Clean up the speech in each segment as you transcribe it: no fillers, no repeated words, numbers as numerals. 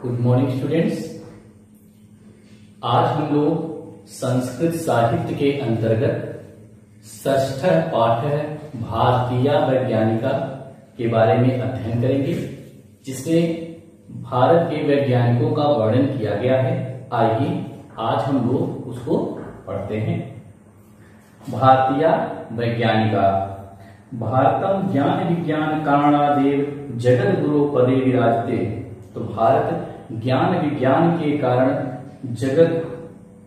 Good morning students. आज हम लोग संस्कृत साहित्य के अंतर्गत षष्ठ पाठ है भारतीय वैज्ञानिका के बारे में अध्ययन करेंगे, जिसमें भारत के वैज्ञानिकों का वर्णन किया गया है। आइए आज हम लोग उसको पढ़ते हैं। भारतीय वैज्ञानिका। भारतम ज्ञान विज्ञान कारणादेव जगत गुरु पदे विराजते। तो भारत ज्ञान विज्ञान के कारण जगत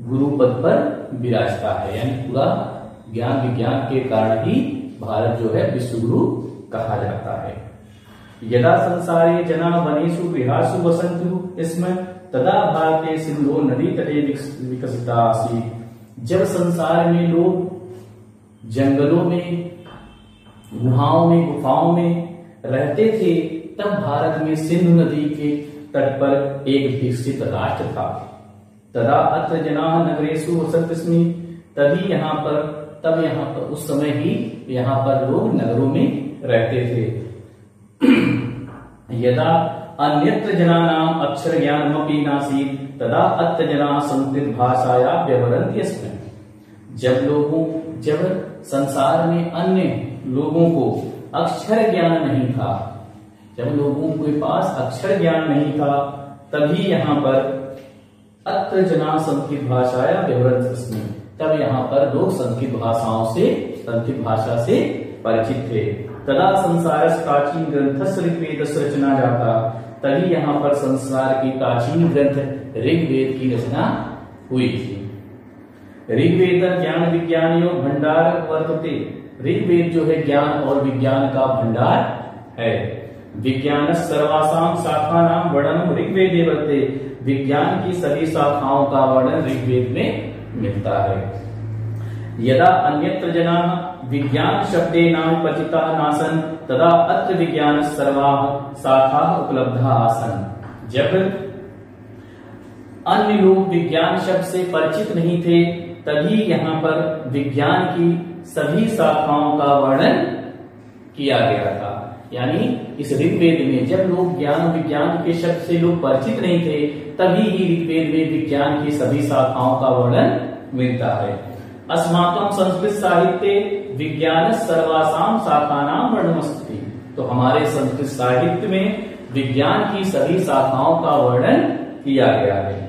गुरु पद पर विराजता है, यानी पूरा ज्ञान विज्ञान के कारण ही भारत जो है विश्व गुरु कहा जाता है। यदा संसारे जना वनेषु गृहासु वसन्तु स्म तदा भारते सिंधु नदी तटे विकसिता आसीत्। जब संसार में लोग जंगलों में, गुफाओं में रहते थे, तब भारत में सिंधु नदी के तट पर एक विकसित राष्ट्र था। तदा अत्र जनाः नगरेषु वसन्ति स्म। तब यहाँ पर उस समय ही यहाँ पर लोग नगरों में रहते थे। यदा अन्यत्र जनानाम् अक्षर ज्ञानमपि नासीत् तदा अत्र जनाः संस्कृत भाषायां व्यवहरन्ति स्म। जब संसार में अन्य लोगों को अक्षर ज्ञान नहीं था, जब लोगों के पास अक्षर ज्ञान नहीं था, तभी यहाँ पर अत्र जना संस्कृत भाषाया व्यवहरन्ति स्म। तब यहाँ पर लोग संस्कृत भाषा से परिचित थे। तदा संसारस्य प्राचीन ग्रंथस्य ऋग्वेदस्य रचना जाता। तभी यहाँ पर संसार की प्राचीन ग्रंथ ऋग्वेद की रचना हुई थी। ऋग्वेद ज्ञान विज्ञानियों भंडार वर्तते। ऋग्वेद जो है ज्ञान और विज्ञान का भंडार है। विज्ञान सर्वासाम शाखानां वर्णनम ऋग्वेदे वर्तते। विज्ञान की सभी शाखाओं का वर्णन ऋग्वेद में मिलता है। यदा अन्यत्र जनाः विज्ञान शब्देनां परिचिताः नासन् तदा अत्र विज्ञान सर्वाः शाखाः उपलब्धाः आसन्। जब अन्य लोग विज्ञान शब्द से परिचित नहीं थे, तभी यहाँ पर विज्ञान की सभी शाखाओं का वर्णन किया गया था। यानी इस ऋग्वेद में जब लोग ज्ञान विज्ञान के शब्द से लोग परिचित नहीं थे, तभी ही ऋग्वेद में विज्ञान की सभी शाखाओं का वर्णन मिलता है। अस्माकं संस्कृत साहित्ये विज्ञान सर्वासाम शाखानां वर्णनमस्ति। तो हमारे संस्कृत साहित्य में विज्ञान की सभी शाखाओं का वर्णन किया गया है।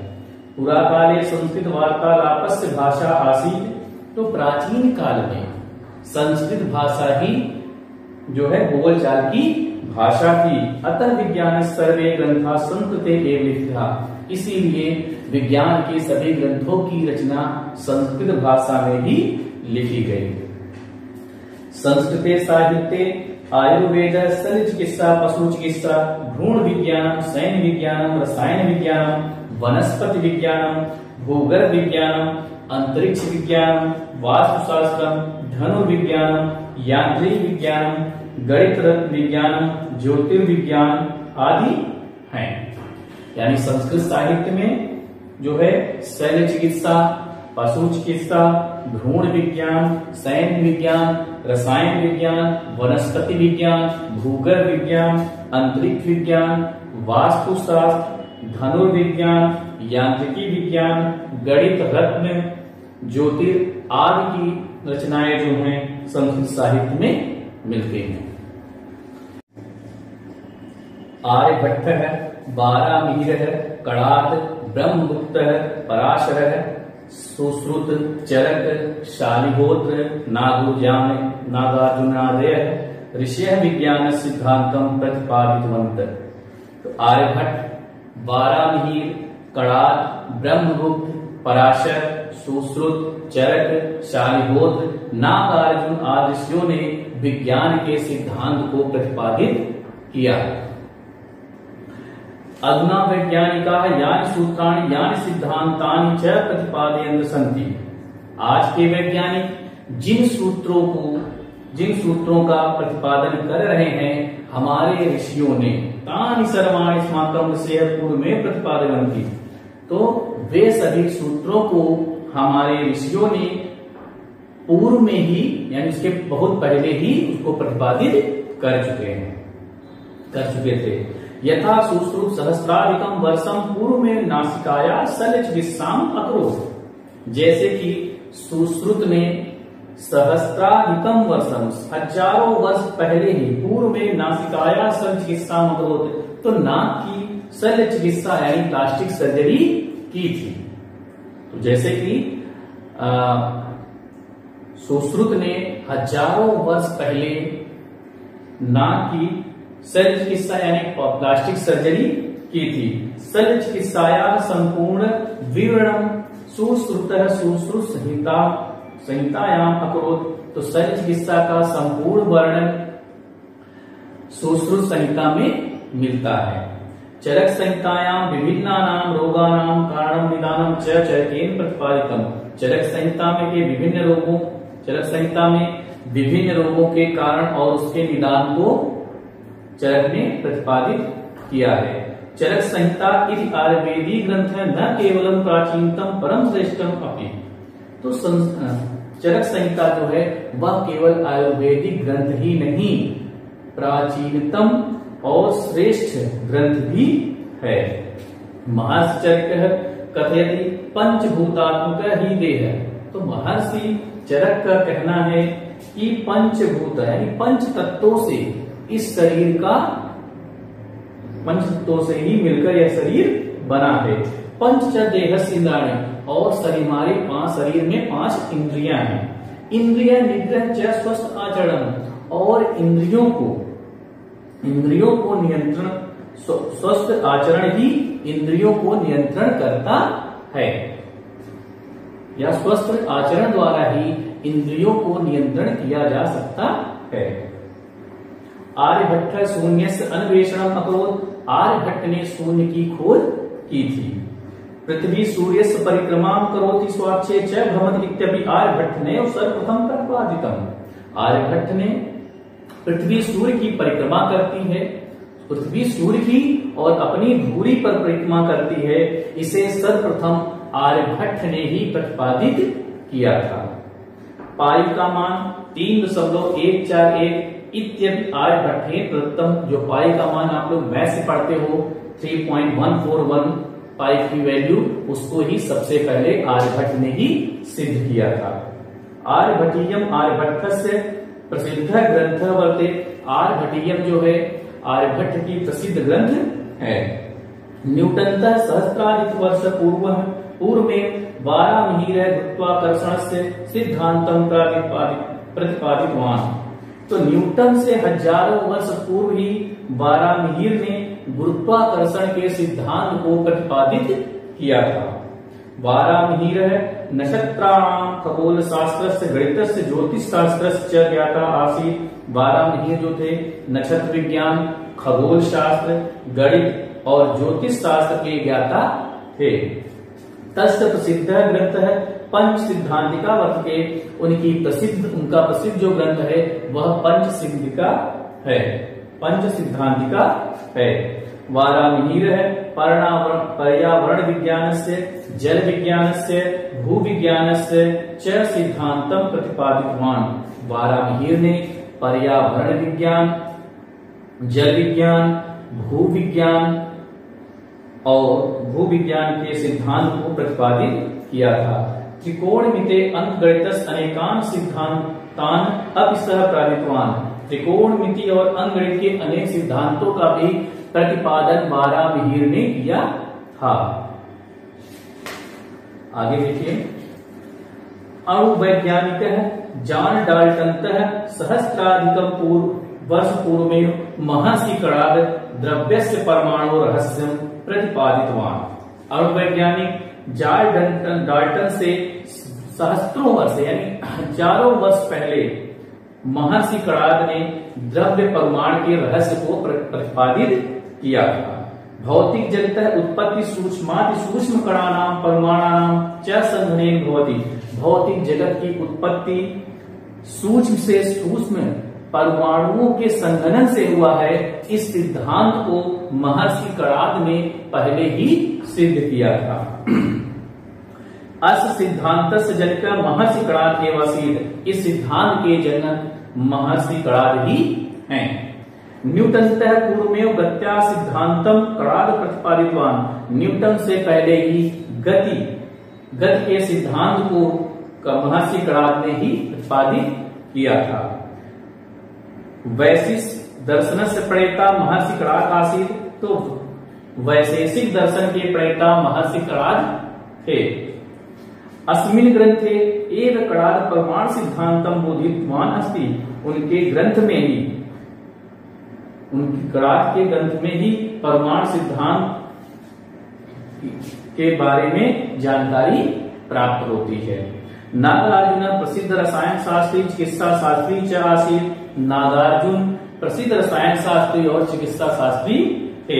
पुरा काले संस्कृत वार्तालापस्य भाषा आसीत्। तो प्राचीन काल में संस्कृत भाषा ही जो है बोलचाल की भाषा थी। अतः विज्ञान सर्वे ग्रंथा संस्कृते एव लिखिता। इसीलिए विज्ञान के सभी ग्रंथों की रचना संस्कृत भाषा में ही लिखी गई। संस्कृते साहित्ये आयुर्वेद, शल्य चिकित्सा, पशु चिकित्सा, भ्रूण विज्ञान, सैन्य विज्ञान, रसायन विज्ञान, वनस्पति विज्ञान, भूगर्भ विज्ञान, अंतरिक्ष विज्ञान, वास्तुशास्त्र, धनुर्विज्ञान, यांत्रिक विज्ञान, गणित विज्ञान, ज्योतिर्विज्ञान आदि हैं। यानी संस्कृत साहित्य में जो है शल्य चिकित्सा, पशु चिकित्सा, भ्रूण विज्ञान, सैन्य विज्ञान, रसायन विज्ञान, वनस्पति विज्ञान, भूगर्भ विज्ञान, अंतरिक्ष विज्ञान, वास्तुशास्त्र, धनुर्विज्ञान, यांत्रिकी विज्ञान, गणित रत्न, ज्योतिर आदि की रचनाएं जो हैं संस्कृत साहित्य में मिलती हैं। आर्यभट्ट है, बारामीर है, कणाद, ब्रह्मगुप्त है, पराशर है, सुश्रुत, चरक, शालिहोत्र, नागार्जुनादय ऋषयः विज्ञान सिद्धांतम प्रतिपादितवन्तः। तो आर्यभट्ट, बारामीर, कणाद, ब्रह्मगुप्त, पराशर, सुश्रुत, चरक, शालिहोत्र, नागार्जुन आदि ऋषियों ने विज्ञान के सिद्धांत को प्रतिपादित किया। अधुना वैज्ञानिकाः यानि सूत्राणि यानि सिद्धांतानि च प्रतिपादयन्तः सन्ति। आज के वैज्ञानिक जिन सूत्रों का प्रतिपादन कर रहे हैं हमारे ऋषियों ने, तानि सर्वाणि अस्माकं ऋषयः पूर्व में प्रतिपादयन्ति। तो वे सभी सूत्रों को हमारे ऋषियों ने पूर्व में ही, यानी उसके बहुत पहले ही उसको प्रतिपादित कर चुके थे। यथा सुश्रुत सहस्राधिकम वर्षम पूर्व में नासिकाया शल्य चिकित्साम अकरोत्। जैसे कि सुश्रुत ने सहस्राधिकम वर्षम हजारों वर्ष पहले ही पूर्व में नासिकाया शल्य चिकित्साम अकरोत्, तो नाक की शल्य चिकित्सा यानी प्लास्टिक सर्जरी की थी। तो जैसे कि सुश्रुत ने हजारों वर्ष पहले नाक की शल्य चिकित्सा यानी प्लास्टिक सर्जरी की थी। शल्य चिकित्साया संपूर्ण विवरणम सुश्रुत संहितायाम अकरोत्। तो शल्य चिकित्सा का संपूर्ण वर्णन सुश्रुत संहिता में मिलता है। चरक संहितायाम विभिन्नानाम रोगानाम कारणम निदानम च चरकेन प्रतिपादितम। चरक संहिता में के विभिन्न रोगों चरक संहिता में विभिन्न रोगों के कारण और उसके निदान को चरक ने प्रतिपादित किया है। चरक संहिता इति आयुर्वेदिक ग्रंथ न केवलम प्राचीनतम परम श्रेष्ठम अपि। तो चरक संहिता जो है वह केवल आयुर्वेदिक ग्रंथ ही नहीं, प्राचीनतम और श्रेष्ठ ग्रंथ भी है। महर्षि चरक कथयति पंचभूतात्मक ही देह। तो महर्षि चरक का कहना है कि पंचभूत यानी पंच तत्वों से इस शरीर का पंच तत्वों से ही मिलकर यह शरीर बना है। पंच देहस्य इंद्रियाणि और हमारे शरीर में 5 इंद्रियां हैं। इंद्रिय निग्रह च स्वस्थ आचरण और इंद्रियों को नियंत्रण स्वस्थ आचरण ही इंद्रियों को नियंत्रण करता है, या स्वस्थ आचरण द्वारा ही इंद्रियों को नियंत्रण किया जा सकता है। आर्यभट्ट शून्य से अन्वेषण अकरोत्। आर्यभट्ट ने शून्य की खोज की थी। पृथ्वी सूर्य से परिक्रमा करोति स्वाक्षे च भ्रमति इत्यपि आर्यभट्ट ने सर्वप्रथम प्रतिपादितम। आर्यभट्ट ने पृथ्वी सूर्य की परिक्रमा करती है, पृथ्वी सूर्य की और अपनी धुरी पर परिक्रमा करती है, इसे सर्वप्रथम आर्यभट्ट ने ही प्रतिपादित किया था। पाई का मान 3.141 इत्यपि आर्यभट्ट ने प्रथम। जो पाई का मान आप लोग मैथ से पढ़ते हो 3.141 पाई की वैल्यू, उसको ही सबसे पहले आर्यभट्ट ने ही सिद्ध किया था। आर्यभट्टीयम आर्यभट्ट से प्रसिद्ध ग्रंथ वर्ते। आर्यभट्टीयम जो है आर्यभट्ट की प्रसिद्ध ग्रंथ है। न्यूटन सहस्राधिक वर्ष पूर्व में 12 मिहिर गुरुत्वाकर्षण से सिद्धांतम प्रतिपादितवान। तो न्यूटन से हजारों वर्ष पूर्व ही 12 मिहिर ने गुरुत्वाकर्षण के सिद्धांत को प्रतिपादित किया था। 12 मिहिर नक्षत्राणाम खगोल शास्त्र से गणित से ज्योतिष शास्त्र से ज्ञाता आसीत्। 12 मिहिर जो थे नक्षत्र विज्ञान, खगोल शास्त्र, गणित और ज्योतिष शास्त्र के ज्ञाता थे। तस्य प्रसिद्ध ग्रंथ है पंच सिद्धांतिका वर्तते। उनका प्रसिद्ध जो ग्रंथ है वह पंच सिद्धांतिका है, पंच सिद्धांतिका है। 12 मिहिर है पर्यावरण विज्ञान से जल विज्ञान से भू विज्ञान से च सिद्धांतम प्रतिपादितवान। 12 मिहिर ने पर्यावरण विज्ञान, जल विज्ञान, भू विज्ञान और भू विज्ञान के सिद्धांत को प्रतिपादित किया था। त्रिकोणमिते अंकगणितस् अनेकान सिद्धांतान अपिसह प्रादितवान। त्रिकोणमिति और अंकगणित के अनेक सिद्धांतों का भी प्रतिपादन 12 मिहिर ने किया था। आगे देखिए, अणुवैज्ञानिक जॉन डाल्टन सहस्राधिक वर्ष पूर्व में महर्षि कणाद द्रव्यस्य परमाणु रहस्यम प्रतिपादितवान। अणुवैज्ञानिक जॉन डाल्टन से सहस्त्रों वर्ष यानी हजारों वर्ष पहले महर्षि कणाद ने द्रव्य परमाणु के रहस्य को प्रतिपादित किया था। भौतिक जगत उत्पत्ति सूक्ष्माति सूक्ष्म कणानाम परमाणानाम च संघनेन भवति। भौतिक जगत की उत्पत्ति सूक्ष्म से सूक्ष्म परमाणुओं के संघनन से हुआ है। इस सिद्धांत को महर्षि कणाद ने पहले ही सिद्ध किया था। अस सिद्धांत से जनक महर्षि कणाद एवं सिद्ध। इस सिद्धांत के जनक महर्षि कणाद ही हैं। न्यूटनतः पूर्वमेव गत्या सिद्धांतम कणाद प्रतिपादितवान। न्यूटन से पहले ही गति के सिद्धांत को महर्षि कणाद ने ही प्रतिपादित किया था। वैशेषिक दर्शन से प्रणेता महर्षि कणाद आसीत, तो वैशेषिक दर्शन के प्रणेता महर्षि कणाद थे। अस्मिन् ग्रंथे एव कणाद प्रमाण सिद्धांतम बोधितवान अस्ति। उनके ग्रंथ में ही, उनकी कणाद के ग्रंथ में ही प्रमाण सिद्धांत के बारे में जानकारी प्राप्त होती है। नागार्जुन प्रसिद्ध रसायन शास्त्री चिकित्सा शास्त्री च आसीत्। नागार्जुन प्रसिद्ध रसायन शास्त्री और चिकित्सा शास्त्री थे।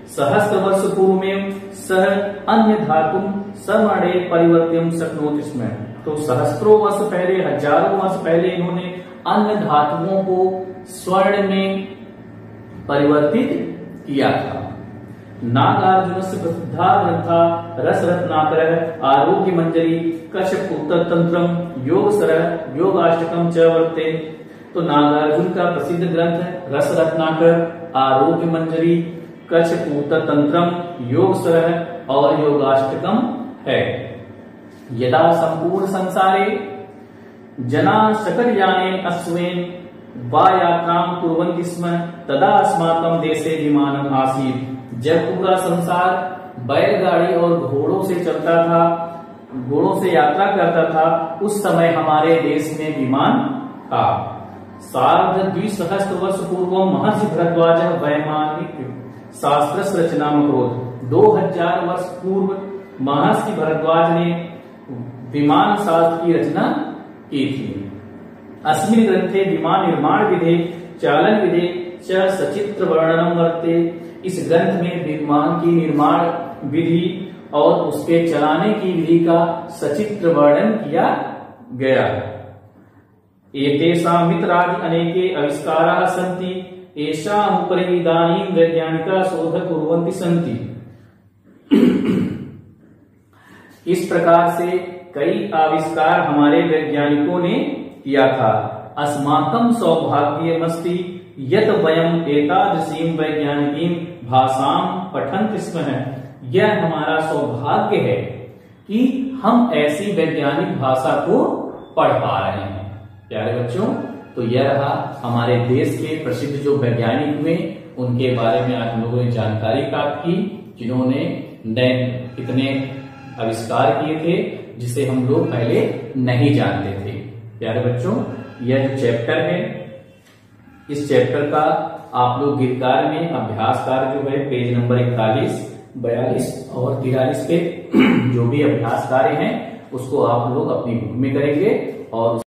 सहस्त्र वर्ष पूर्व में सह अन्य धातु समणे परिवर्तन शक्नोति स्म। तो सहस्त्रों वर्ष पहले, हजारों वर्ष पहले इन्होंने अन्य धातुओं को स्वर्ण में परिवर्तित किया था। नागार्जुन से प्रसिद्धा ग्रंथा रस रत्नाकर आरोग्य मंजरी कश्यप उत्तर तंत्रम योग सरह योगाष्टकम च वर्ते। तो नागार्जुन का प्रसिद्ध ग्रंथ है रस रत्नाकर, आरोग्य मंजरी, कश्यप उत्तर तंत्रम, योग सरह और योगाष्टकम है। यदा संपूर्ण संसारे जना शकटयाने अश्वेन वा यात्रां कुर्वन्ति स्म तदा अस्माकं देशे विमानम आसीत्। जब पूरा संसार बैलगाड़ी और घोड़ों से चलता था, घोड़ों से यात्रा करता था, उस समय हमारे देश में विमान था। सार्ध द्विसहस्त्र वर्ष पूर्व महर्षि भरद्वाज वैमानिक शास्त्र रचना अकरोत्। 2000 वर्ष पूर्व महर्षि भरद्वाज ने विमान शास्त्र की रचना की थी। अस्मिन् ग्रंथे विमान निर्माण विधे चालन विधे च सचित्र वर्णनम वर्ते। इस ग्रंथ में विमान की निर्माण विधि और उसके चलाने की विधि का सचित्र वर्णन किया गया है। एतेषां मित्रादि अनेके आविष्काराः सन्ति येषाम् उपरि इदानीं वैज्ञानिकाः शोध कुर्वन्ति सन्ति। इस प्रकार से कई आविष्कार हमारे वैज्ञानिकों ने किया था। अस्माकं सौभाग्यमस्ति यत् वयम् एतादृशीं वैज्ञानिकीं भाषां पठन्ति स्मः। यह हमारा सौभाग्य है कि हम ऐसी वैज्ञानिक भाषा को पढ़ पा रहे हैं। प्यारे बच्चों, तो यह रहा हमारे देश के प्रसिद्ध जो वैज्ञानिक हुए, उनके बारे में आज हम लोगों ने जानकारी प्राप्त की, जिन्होंने नए कितने आविष्कार किए थे जिसे हम लोग पहले नहीं जानते थे। प्यारे बच्चों, यह जो चैप्टर है, इस चैप्टर का आप लोग गीतकार में अभ्यास कार्य जो है पेज नंबर 41, 42 और 43 पे जो भी अभ्यास कार्य हैं उसको आप लोग अपनी बुक में करेंगे और